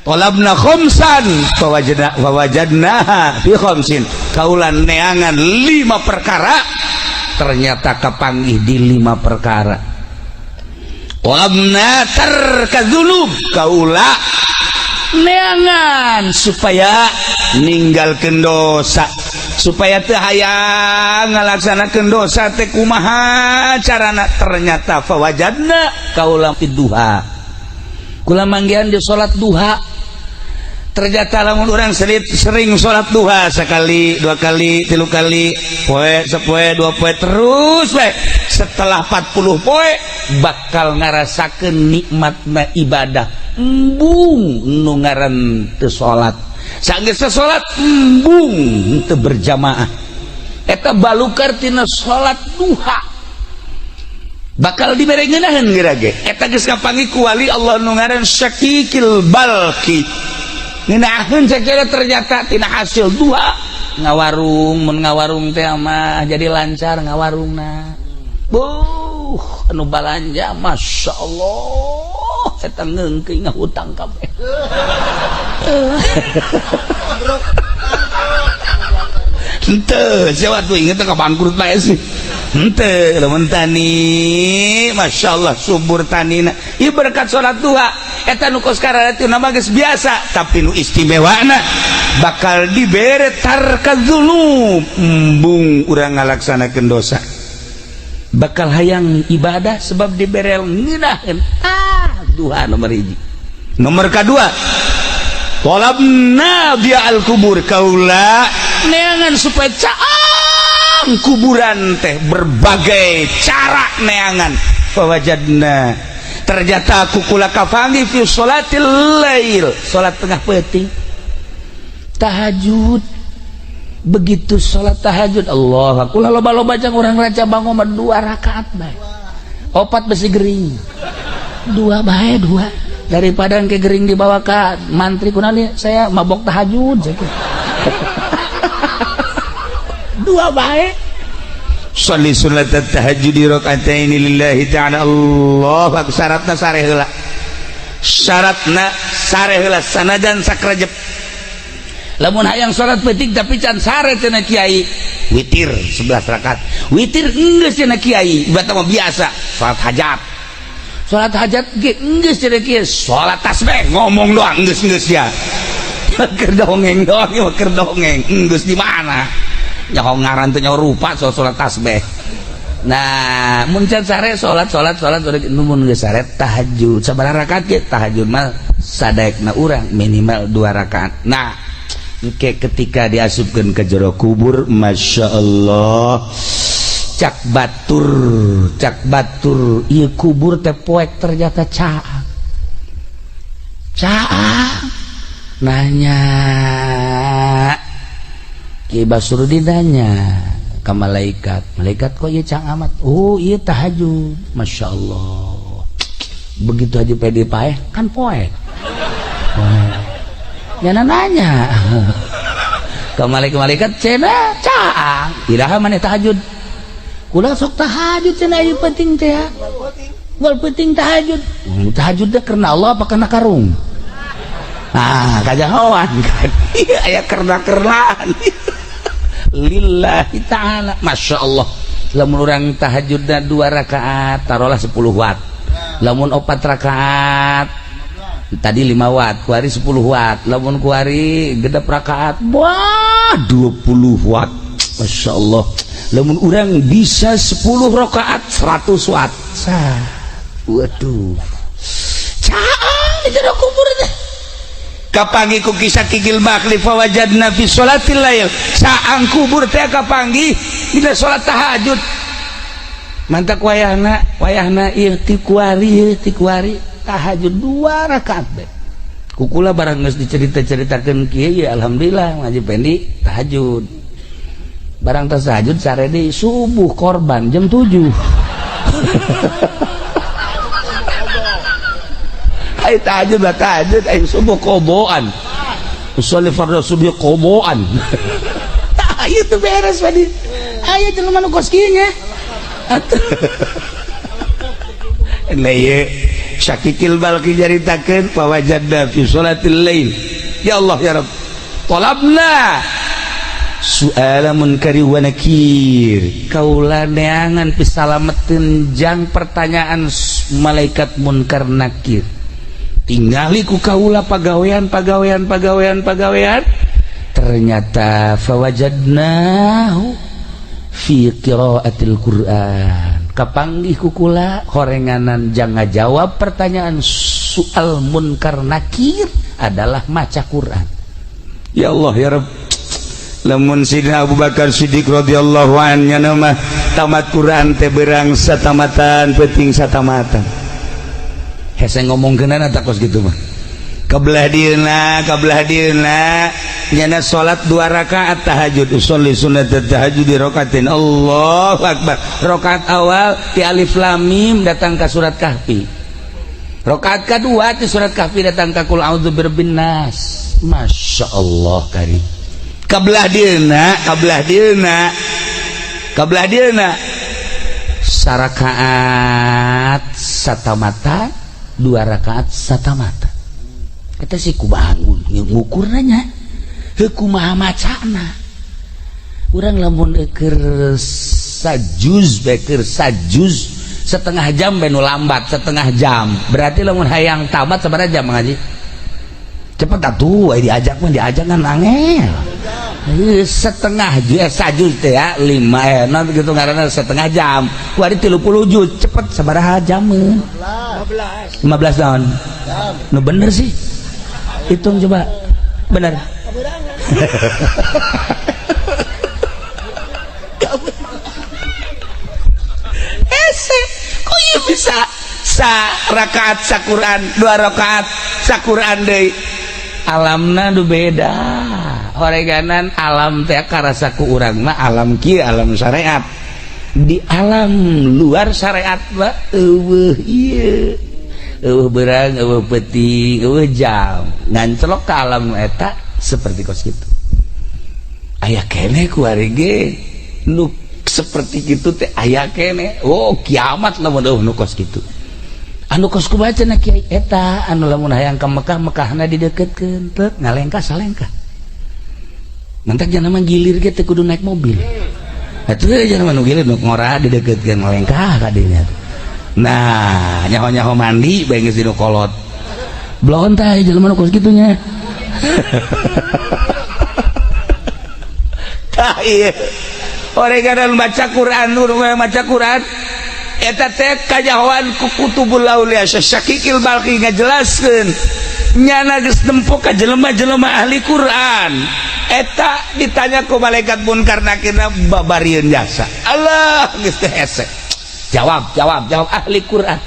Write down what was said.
Talabna khamsan fawajadnaha fi khamsin. Kaulan neangan 5 perkara, ternyata kapanggih di 5 perkara. Talabna tarkadzunub, kaula neangan supaya ninggalkeun dosa, supaya teu hayang ngalaksanakeun dosa teh kumaha carana, ternyata fawajadna kaula fid duha. Kula manggihan di salat duha. Ternyata lamun urang sering salat duha sekali, 2 kali, 3 kali, poe, sepoe, 2 poe terus we. Setelah 40 poe bakal ngarasakeun nikmatna ibadah. Embung nu ngaran teu salat. Sageus salat embung teu berjamaah. Eta balukar tina salat duha. Bakal dibere ngeunaheun geura ge. Eta geus kapanggih ku wali Allah nu ngaran Syakikil Balki. Ngeunaheun sakira ternyata tina hasil duha ngawarung, mun ngawarung teh mah jadi lancar ngawarungna. Anu balanja masyaallah eta ngeungkeuy ngahutang kabeh. Henteu siapa tuh inget ka bangkrut bae sih. Henteu lamun tani masyaallah subur tanina. Ieu berkat salat duha eta nu kos kararatina mah geus biasa, tapi nu istimewana bakal dibere tarkadzunub, embung urang ngalaksanakeun dosa. Bakal hayang ibadah sebab dibere ngeunaheun. Duha nomor 1. Nomor kedua, talabna bi'al kubur, kaula neangan supaya caang kuburan teh berbagai cara neangan. Fawajadna, ternyata aku kula kapanggih fi sholatil lail, salat tengah peuting, tahajud. Begitu salat tahajud, Allah kula loba-loba jang urang raca bangun 2 rakaat bae, 4 besi gering, 2 bae 2, daripada ke gering dibawa ke mantri kunani saya mabok tahajud saja. 2 bae. Sholli salat tahajud rakaataini lillahi ta'ala. Allah syaratna sareh heula. Syaratna sareh heula sanajan sakrajep. Lamun hayang salat peuting tapi can sare cenah kiai, witir 11 rakaat. Witir geus cenah kiai, ibadah mah biasa, salat hajat. Salat hajat ge geus cenah kiai, salat tasbih ngomong doang geus ya. Keur dongeng doang, keur dongeng. Geus di mana? Nyaho ngaran teh nyaho rupa salat tasbih. Nah, mun can sare salat mun geus sare tahajud. Sabaraha rakaat ge tahajud mah sadaekna urang minimal 2 rakaat. Nah, ketika diasupkeun ke jero kubur, masya Allah, cak batur ieu kubur teh poek ternyata caang nanya Ki Basrudin nanya ke malaikat kok ieu caang amat. Oh ieu tahajud, masya Allah. Begitu Haji Pedi Paeh kan poek. Jangan nanya ke malaikat cina caang iraha maneh tahajud, kula sok tahajud cina ieu penting teh wal penting tahajud. Tahajud teh karena Allah apa karena karung? Kajahoan kan aya karena-karenaan lillahi ta'ala. Masya Allah, lamun urang tahajudna 2 rakaat taruhlah 10 watt, lamun 4 rakaat tadi 5 watt, kuari 10 watt, lamun kuari gedep rakaat, wah 20 watt, masya Allah. Lamun urang bisa 10 rakaat 100 watt, waduh, caang di jero kubur teh. Kapanggih ku kisah Kigil Bakli, fawajadna fi sholatil lail, caang kubur teh kapanggih dina salat tahajud. Mantak wayahna ieu ti kuari tahajud 2 rakaat be. Kukula barang geus dicerita-ceritakeun kieu ya alhamdulillah ngaji pendi tahajud. Barang tas tahajud sare deui subuh korban jam 7. Ai tahajud ai subuh koboan. Usolli fardhu subuh koboan. Ieu teh beres padi. Aya jelema nu kos kieu nya. Nah ieu Syakikil Balqi jaritakeun fawajadna fi sholatil lail ya Allah ya Rabb talabna su'ala munkari wa nakir kaula neangan pisalametin jang pertanyaan malaikat munkar nakir tingali ku kaula pagawean ternyata fawajadnahu fi qiraatil Qur'an kapanggih ku kula horenganan jang ngajawab pertanyaan soal munkar nakir adalah maca Quran ya Allah ya Rabb lamun Sidina Abu Bakar Siddiq radhiyallahu anhu nama tamat Quran teh berang satamatan penting satamatan hese ngomongkeunana tak kos kitu mah kabelah dieuna nyana salat 2 rakaat tahajud usolli sunat tahajud di rakaatin Allahu akbar rakaat awal ti alif lam mim datang ka surat kahfi rakaat kedua ti surat kahfi datang ka qul a'udzu birabbin nas masyaallah karim kabelah dieuna sarakaat satamata 2 rakaat satamata kata si kumaha ngukur nanya kumaha macana urang lamun keur sajuz setengah jam benu lambat setengah jam berarti lamun hayang tamat sabaraha jam ngaji cepet atuh diajak kan angel setengah sajuz teh ya 5 gitu ngaranna setengah jam kuari 30 juz cepet sabaraha jam 15 tahun nu bener sih hitung coba bener kok ya bisa rakaat saquran 2 rakaat saquran deui alamna nu beda horeganan alam teh karasa ku urang mah alam kieu alam syariat di alam luar syariat mah eueuh ieu eueuh berang eueuh peuting eueuh jam ngan celok ka alam eta seperti kos kitu aya keneh ku ari ge nu seperti kitu teh aya keneh oh kiamat lamun nu kos kitu anu kos kumaha cenah kiai eta anu lamun hayang ka Mekah Mekahna dideketkeun teu ngalengkah salengkah mantak jangan gilir ge teh kudu naik mobil atuh jangan nu gilir nu ngora dideketkeun ngalengkah ka dinya nah nyaho-nyaho mandi bae geus dinu kolot blon teh jelema nu kos kitunya tah ieu oreganan baca Quran urang maca Quran eta teh kajahoan ku kutubul aulia Syakikil Balqi ngajelaskeun nyana geus nempo ka jelema-jelema ahli Quran eta ditanya ku malaikat munkar nakirna babarieun jasa Allah geus teh hese jawab ahli Quran